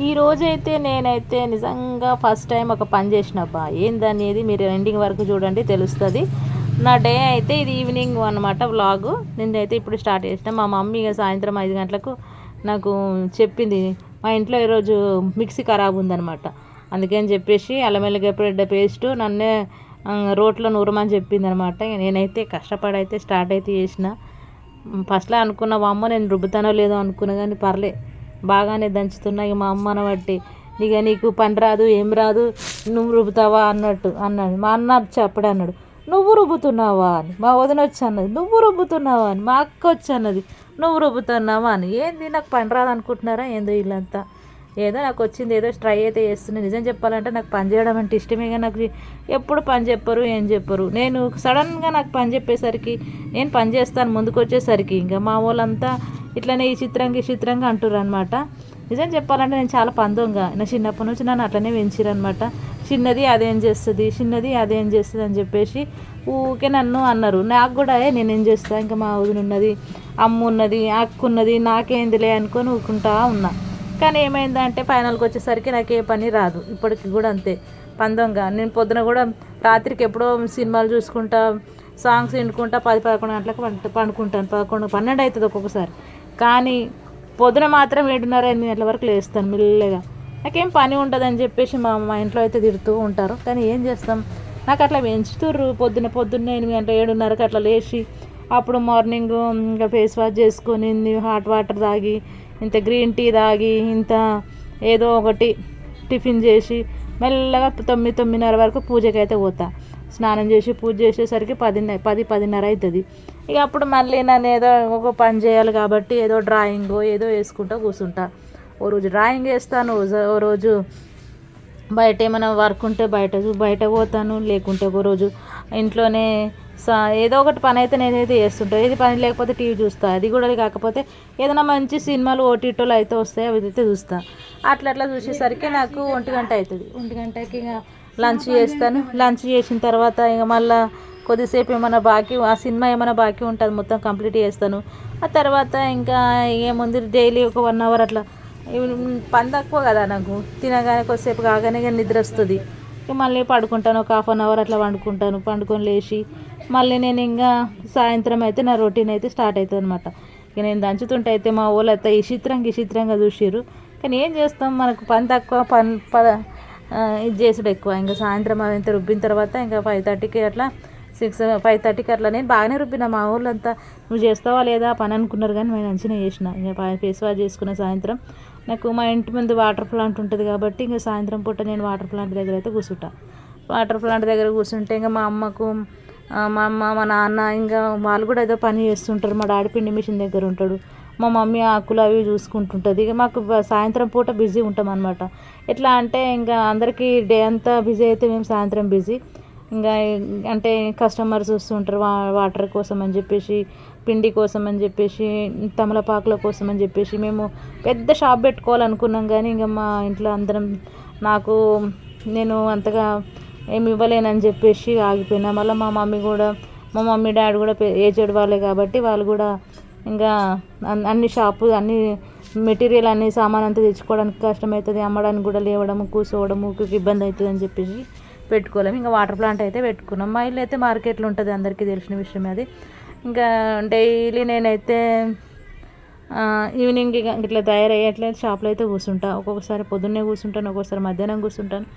ఈరోజైతే నేనైతే నిజంగా ఫస్ట్ టైం ఒక పని చేసినబ్బా. ఏందనేది మీరు ఎండింగ్ వరకు చూడండి తెలుస్తుంది. నా డే అయితే ఇది ఈవినింగ్ అనమాట వ్లాగు. నేనైతే ఇప్పుడు స్టార్ట్ చేసిన. మా మమ్మీ ఇక సాయంత్రం 5 గంటలకు నాకు చెప్పింది, మా ఇంట్లో ఈరోజు మిక్సీ ఖరాబ్ ఉందనమాట. అందుకని చెప్పేసి అల్లం ఎల్లిగడ్డ పేస్టు నన్నే రోట్లో నూరమని చెప్పింది అనమాట. నేనైతే కష్టపడి అయితే స్టార్ట్ అయితే చేసిన. ఫస్ట్లో అనుకున్న అమ్మ నేను రుబ్బుతానో లేదో అనుకున్నా, కానీ పర్లే బాగానే దంచుతున్నా. ఇక మా అమ్మని బట్టి ఇక నీకు పని రాదు ఏం రాదు నువ్వు రుబ్బుతావా అన్నట్టు అన్నాడు. మా అన్న అప్పుడు అన్నాడు, నువ్వు రుబ్బుతున్నావా అని. మా వదిన వచ్చి అన్నది, నువ్వు రుబ్బుతున్నావా అని. మా అక్క వచ్చి అన్నది, నువ్వు రుబ్బుతున్నావా అని. ఏంది నాకు పని రాదు అనుకుంటున్నారా ఏందో వీళ్ళంతా. ఏదో నాకు వచ్చింది ఏదో ట్రై అయితే చేస్తున్నాను. నిజం చెప్పాలంటే నాకు పని చేయడం అంటే ఇష్టమే, కానీ నాకు ఎప్పుడు పని చెప్పరు ఏం చెప్పరు. నేను సడన్గా నాకు పని చెప్పేసరికి నేను పని చేస్తాను ముందుకు వచ్చేసరికి ఇంకా మా వాళ్ళంతా ఇట్లనే ఈ చిత్రంగా అంటుర్రు అనమాట. నిజం చెప్పాలంటే నేను చాలా పందంగా నా చిన్నప్పటి నుంచి నన్ను అట్లనే పెంచిరనమాట. చిన్నది అదేం చేస్తుంది అని చెప్పేసి ఊకే నన్ను అన్నారు. నాకు కూడా నేనేం చేస్తాను, ఇంకా మా వదిన ఉన్నది, అమ్మ ఉన్నది, అక్క ఉన్నది, నాకేందిలే అనుకొని ఊరుకుంటా ఉన్నా. కానీ ఏమైందంటే ఫైనల్కి వచ్చేసరికి నాకు ఏ పని రాదు. ఇప్పటికి కూడా అంతే పందంగా. నేను పొద్దున కూడా రాత్రికి ఎప్పుడో సినిమాలు చూసుకుంటా సాంగ్స్ వినుకుంటా 10-11 గంటలకు పండుకుంటాను. 11-12 అవుతుంది ఒక్కొక్కసారి. కానీ పొద్దున మాత్రం 7:30-8 గంటల వరకు లేస్తాను మెల్లగా. నాకేం పని ఉండదని చెప్పేసి మా ఇంట్లో అయితే తిడుతూ ఉంటారు. కానీ ఏం చేస్తాం, నాకు అట్లా పెంచుతుర్రు. పొద్దున్నే 8 గంటల 7:30కి అట్లా లేచి అప్పుడు మార్నింగ్ ఇంకా ఫేస్ వాష్ చేసుకొని హాట్ వాటర్ తాగి ఇంత గ్రీన్ టీ తాగి ఇంత ఏదో ఒకటి టిఫిన్ చేసి మెల్లగా 9-9:30 వరకు పూజకి అయితే పోతా. స్నానం చేసి పూజ చేసేసరికి 10-10:30 అవుతుంది. ఇక అప్పుడు మళ్ళీ నన్ను ఏదో ఒక పని చేయాలి కాబట్టి ఏదో డ్రాయింగ్ ఏదో వేసుకుంటూ కూర్చుంటా. ఓ రోజు డ్రాయింగ్ వేస్తాను, ఓ రోజు బయట ఏమైనా వర్క్ ఉంటే బయట పోతాను, లేకుంటే ఒక రోజు ఇంట్లోనే ఏదో ఒకటి పని అయితే నేనైతే చేస్తుంటాను. ఏది పని లేకపోతే టీవీ చూస్తాను. అది కూడా కాకపోతే ఏదైనా మంచి సినిమాలు ఓటీటీలో అయితే వస్తాయి, అవి అయితే చూస్తాను. అట్లా చూసేసరికి నాకు 1 గంట అవుతుంది. 1 గంటకి ఇక లంచ్ చేస్తాను. లంచ్ చేసిన తర్వాత ఇక మళ్ళీ కొద్దిసేపు ఏమైనా బాకీ ఆ సినిమా ఏమైనా బాకీ ఉంటుంది మొత్తం కంప్లీట్ చేస్తాను. ఆ తర్వాత ఇంకా ఏముంది డైలీ ఒక 1 అవర్ అట్లా. పని తక్కువ కదా నాకు, తినగానే కొద్దిసేపు కాగానే ఇక నిద్ర వస్తుంది. ఇక మళ్ళీ పడుకుంటాను, ఒక 1/2 అవర్ అట్లా పండుకొని లేచి మళ్ళీ నేను ఇంకా సాయంత్రం అయితే నా రొటీన్ అయితే స్టార్ట్ అవుతుంది అనమాట. ఇక నేను దంచుతుంటే అయితే మా వాళ్ళు అయితే విచిత్రంగా చూసిర్రు. కానీ ఏం చేస్తాం, మనకు పని తక్కువ ఇది చేసుడు ఎక్కువ. ఇంకా సాయంత్రం అంతా రుబ్బిన తర్వాత ఇంకా 5:30కి అట్లా 5:30కి అట్లా నేను బాగానే రుబ్బిన. మా వాళ్ళంతా నువ్వు చేస్తావా లేదా పని అనుకున్నారు, కానీ నేను మంచిగా చేసిన. ఇంకా ఫేస్ వాష్ చేసుకున్న సాయంత్రం నాకు మా ఇంటి ముందు వాటర్ ప్లాంట్ ఉంటుంది కాబట్టి ఇంకా సాయంత్రం పూట నేను వాటర్ ప్లాంట్ దగ్గర అయితే కూర్చుంటా. వాటర్ ప్లాంట్ దగ్గర కూర్చుంటే ఇంకా మా అమ్మకు మా అమ్మ మా నాన్న ఇంకా వాళ్ళు కూడా ఏదో పని చేస్తుంటారు. మా డాడీ పిండి మిషన్ దగ్గర ఉంటాడు, మా మమ్మీ ఆకులు అవి చూసుకుంటుంటుంది. ఇక మాకు సాయంత్రం పూట బిజీ ఉంటాం అనమాట. ఎట్లా అంటే ఇంకా అందరికీ డే అంతా బిజీ అయితే మేము సాయంత్రం బిజీ. ఇంకా అంటే కస్టమర్స్ వస్తుంటారు వాటర్ కోసం అని చెప్పేసి, పిండి కోసం అని చెప్పేసి, తమలపాకుల కోసం అని చెప్పేసి మేము పెద్ద షాప్ పెట్టుకోవాలనుకున్నాం. కానీ ఇంకా మా ఇంట్లో అందరం నేను అంతగా ఏమి ఇవ్వలేనని చెప్పేసి ఆగిపోయినా. మళ్ళీ మా మమ్మీ డాడీ కూడా ఏజ్డ్ వాళ్ళే కాబట్టి వాళ్ళు కూడా ఇంకా అన్ని మెటీరియల్ అన్ని సామాన్ అంతా తెచ్చుకోవడానికి కష్టమవుతుంది, అమ్మడానికి కూడా లేవడం కూర్చోవడం ఇబ్బంది అవుతుంది అని చెప్పేసి పెట్టుకోలేము. ఇంకా వాటర్ ప్లాంట్ అయితే పెట్టుకున్నాం. మా ఇల్లు అయితే మార్కెట్లో ఉంటుంది, అందరికీ తెలిసిన విషయం అది. ఇంకా డైలీ నేనైతే ఈవినింగ్ ఇట్లా తయారయ్యేట్లయితే షాప్లో అయితే కూర్చుంటాను. ఒక్కొక్కసారి పొద్దున్నే కూర్చుంటాను, ఒక్కొక్కసారి మధ్యాహ్నం కూర్చుంటాను,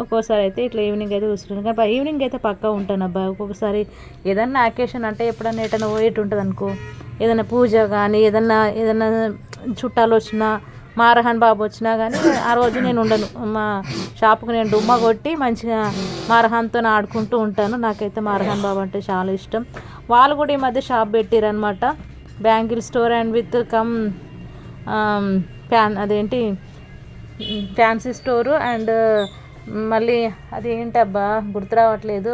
ఒక్కోసారి అయితే ఇట్లా ఈవినింగ్ అయితే కూర్చుంటాను. కానీ ఈవినింగ్ అయితే పక్కా ఉంటాను అబ్బా. ఒక్కొక్కసారి ఏదన్నా అకేషన్ అంటే ఎప్పుడన్నా ఎటన్నా పోయేటి ఉంటుంది అనుకో, ఏదైనా పూజ కానీ ఏదన్నా చుట్టాలు వచ్చినా మారహాన్ బాబు వచ్చినా కానీ ఆ రోజు నేను ఉండను. మా షాపుకి నేను డుమ్మా కొట్టి మంచిగా మారహాన్తో ఆడుకుంటూ ఉంటాను. నాకైతే మారహాన్ బాబు అంటే చాలా ఇష్టం. వాళ్ళు కూడా ఈ మధ్య షాప్ పెట్టారనమాట, బ్యాంగిల్ స్టోర్ అండ్ విత్ అదేంటి ఫ్యాన్సీ స్టోరు అండ్ మళ్ళీ అది ఏంటబ్బా గుర్తు రావట్లేదు,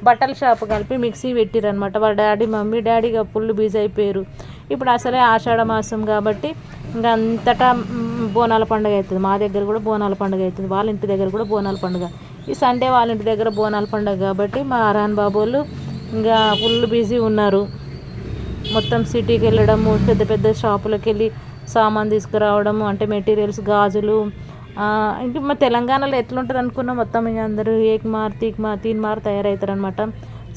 బట్టల షాపు కలిపి మిక్సీ పెట్టిరనమాట. వాళ్ళ మమ్మీ డాడీ ఇక ఫుల్ బిజీ అయిపోయారు. ఇప్పుడు అసలే ఆషాఢ మాసం కాబట్టి ఇంకా అంతటా బోనాల పండుగ అవుతుంది. మా దగ్గర కూడా బోనాల పండుగ అవుతుంది, వాళ్ళ ఇంటి దగ్గర కూడా బోనాల పండుగ. ఈ సండే వాళ్ళ ఇంటి దగ్గర బోనాల పండుగ కాబట్టి మా అరాన్ బాబోళ్ళు ఇంకా ఫుల్ బిజీ ఉన్నారు. మొత్తం సిటీకి వెళ్ళడము, పెద్ద షాపులకు వెళ్ళి సామాన్ తీసుకురావడము, అంటే మెటీరియల్స్ గాజులు ఇంక మా తెలంగాణలో ఎట్లుంటుంది అనుకున్నా మొత్తం ఇక అందరూ ఏక్ మార్ తీక్ మార్ తీన్ మార్ తయారవుతారు అనమాట.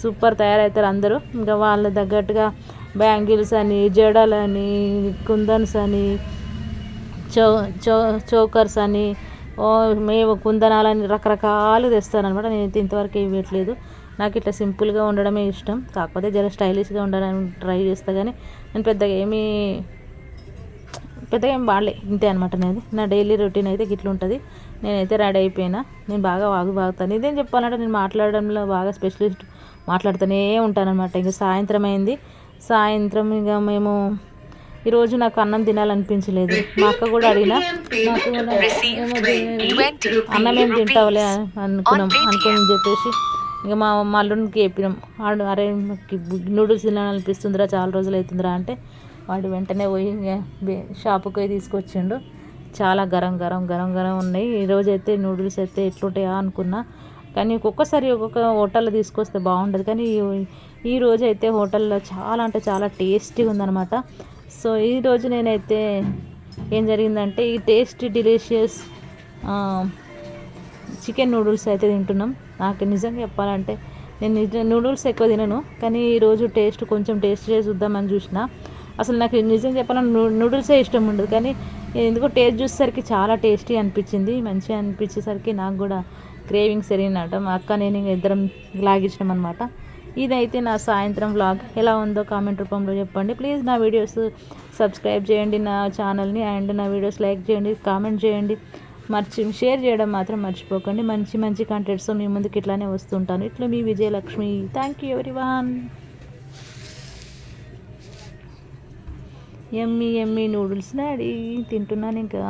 సూపర్ తయారవుతారు అందరూ. ఇంకా వాళ్ళ తగ్గట్టుగా బ్యాంగిల్స్ అని, జడలని, కుందన్స్ అని, చోకర్స్ అని, మేము కుందనాలని రకరకాలు తెస్తారనమాట. నేనైతే ఇంతవరకు ఏమి పెట్టలేదు. నాకు ఇట్లా సింపుల్గా ఉండడమే ఇష్టం. కాకపోతే జర స్టైలిష్గా ఉండడానికి ట్రై చేస్తా, కానీ నేను పెద్దగా ఏమి వాడలే. ఇంతే అనమాట. నా డైలీ రొటీన్ అయితే గిట్ల ఉంటుంది. నేనైతే రెడీ అయిపోయినా. నేను బాగా వాగుతాను. ఇదేం చెప్పాలంటే నేను మాట్లాడడంలో బాగా స్పెషలిస్ట్, మాట్లాడుతూనే ఉంటానన్నమాట. ఇంకా సాయంత్రం అయింది. సాయంత్రం ఇక మేము ఈరోజు నాకు అన్నం తినాలనిపించలేదు. మా అక్క కూడా అడిగినా, నాకు అన్నం ఏం తింటావులే అనుకుని చెప్పేసి ఇక మా అల్లుడికి చెప్పినాం. అరే నూడిల్స్ తినాలనిపిస్తుందిరా, చాలా రోజులు అవుతుందిరా అంటే వాడు వెంటనే పోయి షాపుకి పోయి తీసుకొచ్చిండు. చాలా గరం ఉన్నాయి. ఈరోజు అయితే నూడిల్స్ అయితే ఎట్లుంటాయా అనుకున్నా, కానీ ఒక్కొక్కసారి ఒక్కొక్క హోటల్లో తీసుకొస్తే బాగుంటుంది. కానీ ఈరోజు అయితే హోటల్లో చాలా అంటే చాలా టేస్టీగా ఉందన్నమాట. సో ఈరోజు నేనైతే ఏం జరిగిందంటే ఈ టేస్టీ డెలిషియస్ చికెన్ నూడిల్స్ అయితే తింటున్నాం. నాకు నిజంగా చెప్పాలంటే నేను నూడిల్స్ ఎక్కువ తినను, కానీ ఈరోజు కొంచెం టేస్ట్ చేసి చూద్దామని చూసిన. అసలు నాకు నిజం చెప్పాలని నూడిల్సే ఇష్టం ఉండదు, కానీ ఎందుకో టేస్ట్ చూసేసరికి చాలా టేస్టీ అనిపించింది. మంచిగా అనిపించేసరికి నాకు కూడా క్రేవింగ్స్ జరిగినట్ట. మా అక్క నేను ఇద్దరం లాగించినాం అనమాట. ఇదైతే నా సాయంత్రం వ్లాగ్. ఎలా ఉందో కామెంట్ రూపంలో చెప్పండి. ప్లీజ్ నా వీడియోస్ సబ్స్క్రైబ్ చేయండి నా ఛానల్ని, అండ్ నా వీడియోస్ లైక్ చేయండి, కామెంట్ చేయండి, షేర్ చేయడం మాత్రం మర్చిపోకండి. మంచి కంటెంట్స్ మీ ముందుకు ఇట్లానే వస్తుంటాను. ఇట్లా మీ విజయలక్ష్మి. Thank you everyone. ఎమ్మీ నూడిల్స్ డాడీ తింటున్నాను ఇంకా.